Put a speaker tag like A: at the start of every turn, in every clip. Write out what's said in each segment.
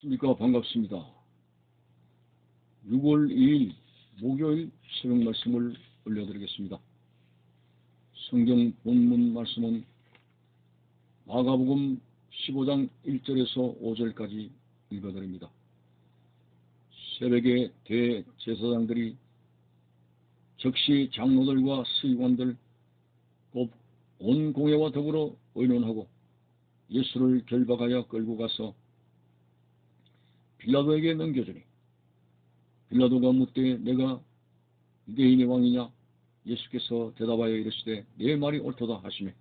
A: 안녕하십니까. 반갑습니다. 6월 2일 목요일 새벽 말씀을 올려드리겠습니다. 성경 본문 말씀은 마가복음 15장 1절에서 5절까지 읽어드립니다. 새벽에 대제사장들이 즉시 장로들과 서기관들 곧 온 공회와 더불어 의논하고 예수를 결박하여 끌고 가서 빌라도에게 넘겨주니 빌라도가 묻되 내가 유대인의 왕이냐? 예수께서 대답하여 이르시되 내 말이 옳도다 하시매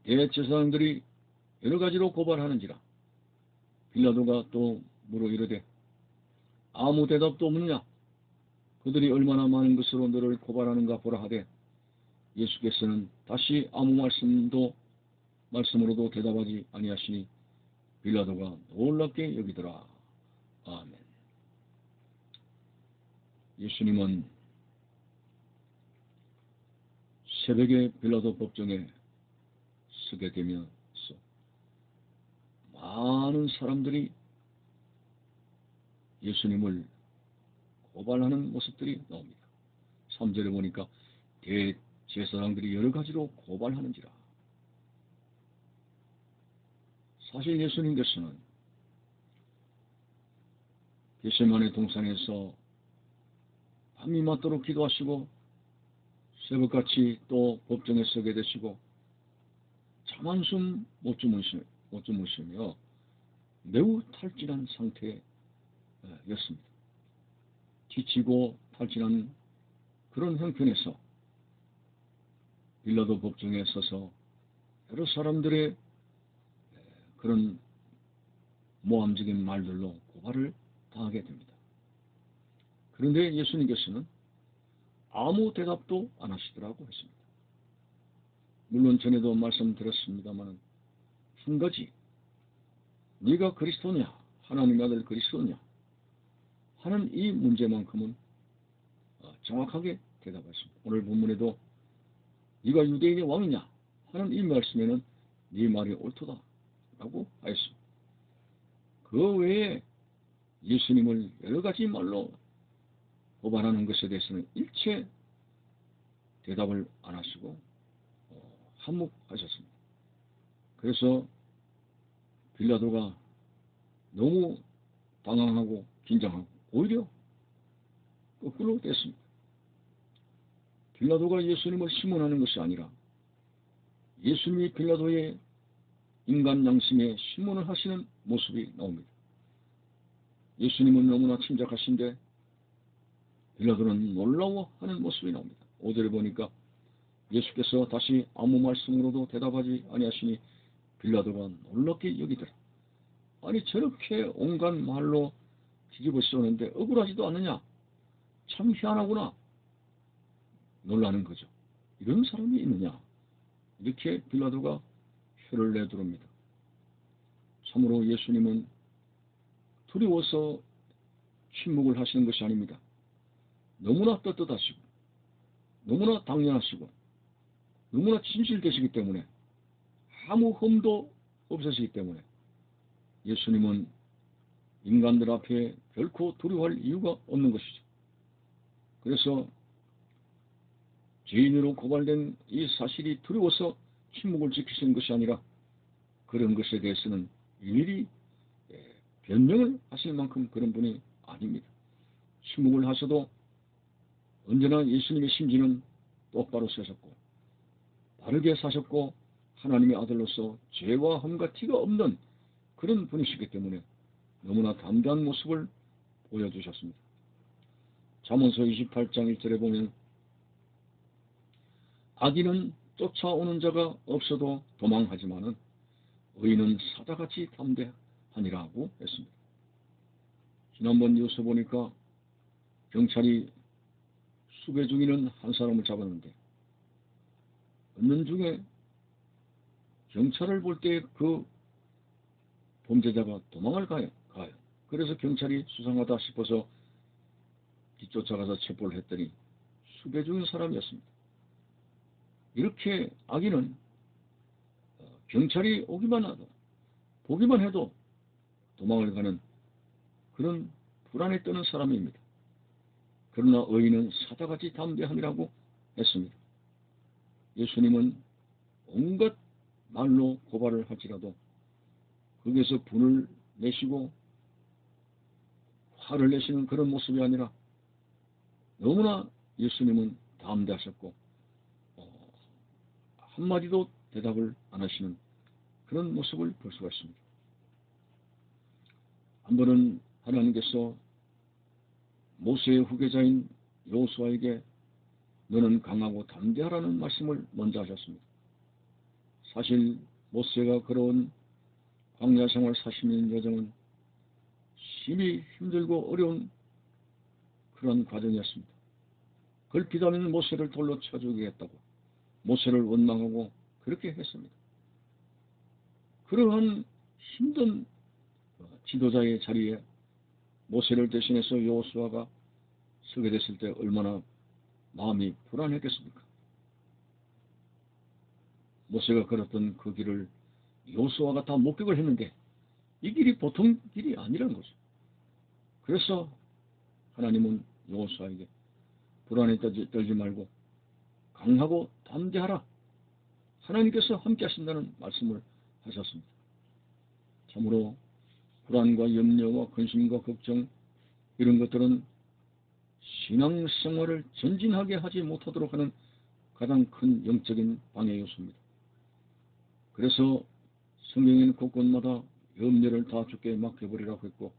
A: 대제사장들이 여러 가지로 고발하는지라. 빌라도가 또 물어 이르되 아무 대답도 없느냐? 그들이 얼마나 많은 것으로 너를 고발하는가 보라 하되 예수께서는 다시 아무 말씀으로도 대답하지 아니하시니 빌라도가 놀랍게 여기더라. 아멘. 예수님은 새벽에 빌라도 법정에 서게 되면서 많은 사람들이 예수님을 고발하는 모습들이 나옵니다. 3절에 보니까 대제사장들이 여러 가지로 고발하는지라. 사실 예수님께서는 겟세마네 동산에서 밤이 맞도록 기도하시고 새벽같이 또 법정에 서게 되시고 잠 한숨 못 주무시며 매우 탈진한 상태였습니다. 지치고 탈진한 그런 형편에서 빌라도 법정에 서서 여러 사람들의 그런 모함적인 말들로 고발을 당하게 됩니다. 그런데 예수님께서는 아무 대답도 안 하시더라고 했습니다. 물론 전에도 말씀드렸습니다만 한 가지, 네가 그리스도냐, 하나님의 아들 그리스도냐 하는 이 문제만큼은 정확하게 대답했습니다. 오늘 본문에도 네가 유대인의 왕이냐 하는 이 말씀에는 네 말이 옳도다 라고 하였습니다. 그 외에 예수님을 여러 가지 말로 고발하는 것에 대해서는 일체 대답을 안 하시고 한몫하셨습니다. 그래서 빌라도가 너무 당황하고 긴장하고 오히려 거꾸로 됐습니다. 빌라도가 예수님을 심문하는 것이 아니라 예수님이 빌라도의 인간 양심에 심문을 하시는 모습이 나옵니다. 예수님은 너무나 침착하신데 빌라도는 놀라워하는 모습이 나옵니다. 5절에 보니까 예수께서 다시 아무 말씀으로도 대답하지 아니하시니 빌라도가 놀랍게 여기더라. 아니 저렇게 온갖 말로 뒤집어 씌우는데 억울하지도 않느냐? 참 희한하구나. 놀라는 거죠. 이런 사람이 있느냐? 이렇게 빌라도가 혀를 내두릅니다. 참으로 예수님은 두려워서 침묵을 하시는 것이 아닙니다. 너무나 떳떳하시고 너무나 당연하시고 너무나 진실되시기 때문에 아무 흠도 없으시기 때문에 예수님은 인간들 앞에 결코 두려워할 이유가 없는 것이죠. 그래서 죄인으로 고발된 이 사실이 두려워서 침묵을 지키시는 것이 아니라 그런 것에 대해서는 일일이 변명을 하실 만큼 그런 분이 아닙니다. 침묵을 하셔도 언제나 예수님의 심지는 똑바로 서셨고 바르게 사셨고 하나님의 아들로서 죄와 흠과 티가 없는 그런 분이시기 때문에 너무나 담대한 모습을 보여주셨습니다. 잠언서 28장 1절에 보면 악인은 쫓아오는 자가 없어도 도망하지만은 의인은 사자같이 담대하니라고 했습니다. 지난번 뉴스 보니까 경찰이 수배 중이는 한 사람을 잡았는데 얻는 중에 경찰을 볼 때 그 범죄자가 도망을 가요. 그래서 경찰이 수상하다 싶어서 뒤쫓아가서 체포를 했더니 수배 중인 사람이었습니다. 이렇게 악인은 경찰이 보기만 해도 도망을 가는 그런 불안에 떠는 사람입니다. 그러나 의인은 사자같이 담대함이라고 했습니다. 예수님은 온갖 말로 고발을 할지라도 거기에서 분을 내시고 화를 내시는 그런 모습이 아니라 너무나 예수님은 담대하셨고 한마디도 대답을 안 하시는 그런 모습을 볼 수가 있습니다. 한 번은 하나님께서 모세의 후계자인 여호수아에게 너는 강하고 담대하라는 말씀을 먼저 하셨습니다. 사실 모세가 걸어온 광야 생활 40년 여정은 심히 힘들고 어려운 그런 과정이었습니다. 그걸 비담는 모세를 돌로 쳐 죽이겠다고 모세를 원망하고 그렇게 했습니다. 그러한 힘든 지도자의 자리에 모세를 대신해서 여호수아가 서게 됐을 때 얼마나 마음이 불안했겠습니까? 모세가 걸었던 그 길을 여호수아가 다 목격을 했는데 이 길이 보통 길이 아니라는 거죠. 그래서 하나님은 여호수아에게 불안에 떨지 말고 강하고 담대하라. 하나님께서 함께 하신다는 말씀을 하셨습니다. 참으로 불안과 염려와 근심과 걱정 이런 것들은 신앙생활을 전진하게 하지 못하도록 하는 가장 큰 영적인 방해 요소입니다. 그래서 성경에는 곳곳마다 염려를 다 주께 맡겨버리라고 했고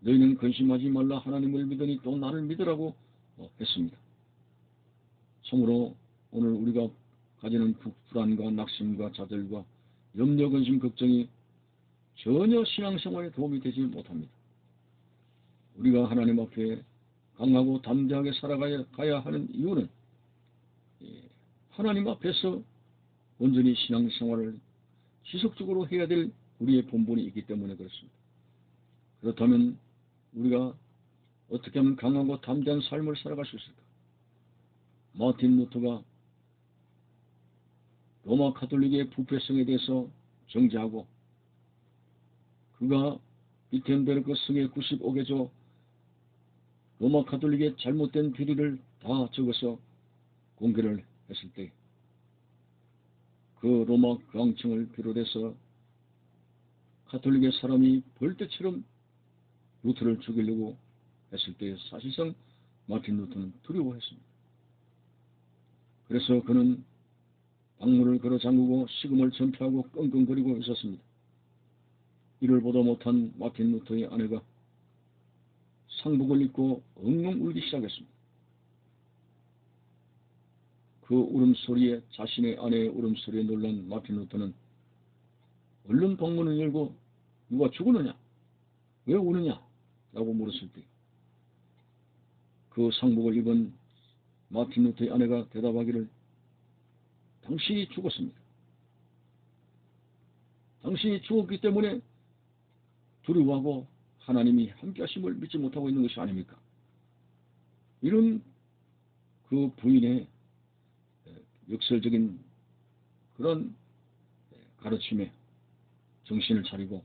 A: 너희는 근심하지 말라 하나님을 믿으니 또 나를 믿으라고 했습니다. 참으로 오늘 우리가 가지는 불안과 낙심과 좌절과 염려, 근심, 걱정이 전혀 신앙생활에 도움이 되지 못합니다. 우리가 하나님 앞에 강하고 담대하게 살아가야 하는 이유는 하나님 앞에서 온전히 신앙생활을 지속적으로 해야 될 우리의 본분이 있기 때문에 그렇습니다. 그렇다면 우리가 어떻게 하면 강하고 담대한 삶을 살아갈 수 있을까? 마틴 루터가 로마 가톨릭의 부패성에 대해서 정죄하고 그가 비텐베르크 성의 95개조 로마 가톨릭의 잘못된 비리를 다 적어서 공개를 했을 때 그 로마 왕청을 비롯해서 가톨릭의 사람이 벌떼처럼 루터를 죽이려고 했을 때 사실상 마틴 루터는 두려워했습니다. 그래서 그는 방문을 걸어 잠그고 식음을 전폐하고 끙끙거리고 있었습니다. 이를 보다 못한 마틴 루터의 아내가 상복을 입고 엉엉 울기 시작했습니다. 그 울음소리에 자신의 아내의 울음소리에 놀란 마틴 루터는 얼른 방문을 열고 누가 죽었느냐? 왜 우느냐? 라고 물었을 때 그 상복을 입은 마틴 루터의 아내가 대답하기를 당신이 죽었습니다. 당신이 죽었기 때문에 두려워하고 하나님이 함께 하심을 믿지 못하고 있는 것이 아닙니까? 이런 그 부인의 역설적인 그런 가르침에 정신을 차리고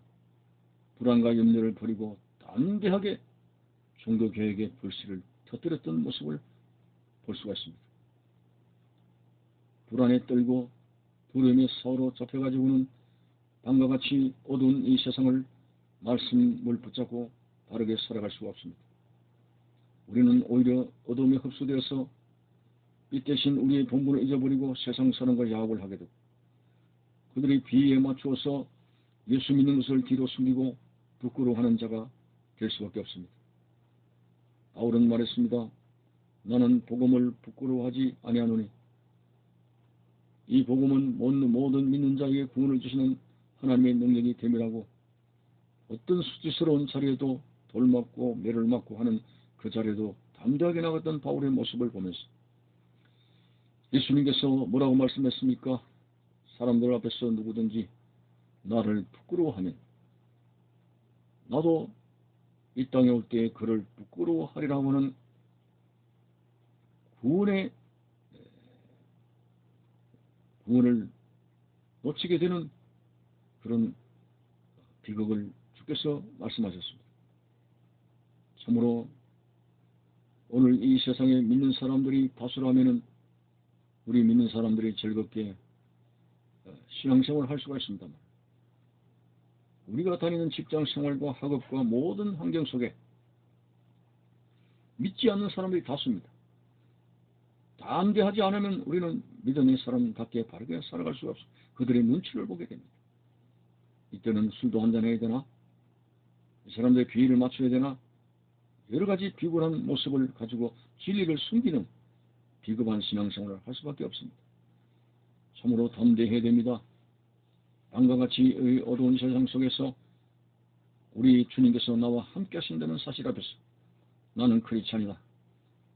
A: 불안과 염려를 버리고 담대하게 종교개혁의 불씨를 터뜨렸던 모습을 볼 수가 있습니다. 불안에 떨고 두려움에 서로 잡혀가지고는 밤과 같이 어두운 이 세상을 말씀을 붙잡고 바르게 살아갈 수가 없습니다. 우리는 오히려 어둠에 흡수되어서 이 대신 우리의 본분을 잊어버리고 세상 사람과 야합을 하게 되고 그들의 비위에 맞추어서 예수 믿는 것을 뒤로 숨기고 부끄러워하는 자가 될 수밖에 없습니다. 바울은 말했습니다. 나는 복음을 부끄러워하지 아니하노니 이 복음은 모든 믿는 자에게 구원을 주시는 하나님의 능력이 됨이라고 어떤 수치스러운 자리에도 돌맞고 매를 맞고 하는 그 자리에도 담대하게 나갔던 바울의 모습을 보면서 예수님께서 뭐라고 말씀했습니까? 사람들 앞에서 누구든지 나를 부끄러워하면 나도 이 땅에 올 때에 그를 부끄러워하리라고 하는 구원을 놓치게 되는 그런 비극을 주께서 말씀하셨습니다. 참으로 오늘 이 세상에 믿는 사람들이 다수라면은 우리 믿는 사람들이 즐겁게 신앙생활을 할 수가 있습니다만, 우리가 다니는 직장생활과 학업과 모든 환경 속에 믿지 않는 사람들이 다수입니다. 담대하지 않으면 우리는 믿음의 사람답게 바르게 살아갈 수가 없습니다. 그들의 눈치를 보게 됩니다. 이때는 술도 한잔해야 되나? 이 사람들의 비위를 맞춰야 되나? 여러 가지 비굴한 모습을 가지고 진리를 숨기는 비겁한 신앙생활을 할 수밖에 없습니다. 참으로 담대해야 됩니다. 땅과 같이 어두운 세상 속에서 우리 주님께서 나와 함께 하신다는 사실 앞에서 나는 크리스찬이다.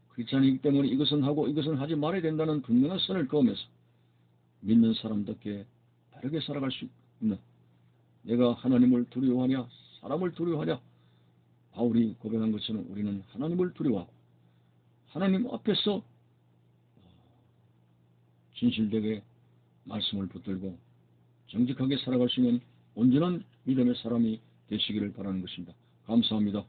A: 크리스찬이기 때문에 이것은 하고 이것은 하지 말아야 된다는 분명한 선을 그으면서 믿는 사람답게 바르게 살아갈 수 있는, 내가 하나님을 두려워하냐 사람을 두려워하냐, 바울이 고백한 것처럼 우리는 하나님을 두려워하고 하나님 앞에서 진실되게 말씀을 붙들고 정직하게 살아갈 수 있는 온전한 믿음의 사람이 되시기를 바라는 것입니다. 감사합니다.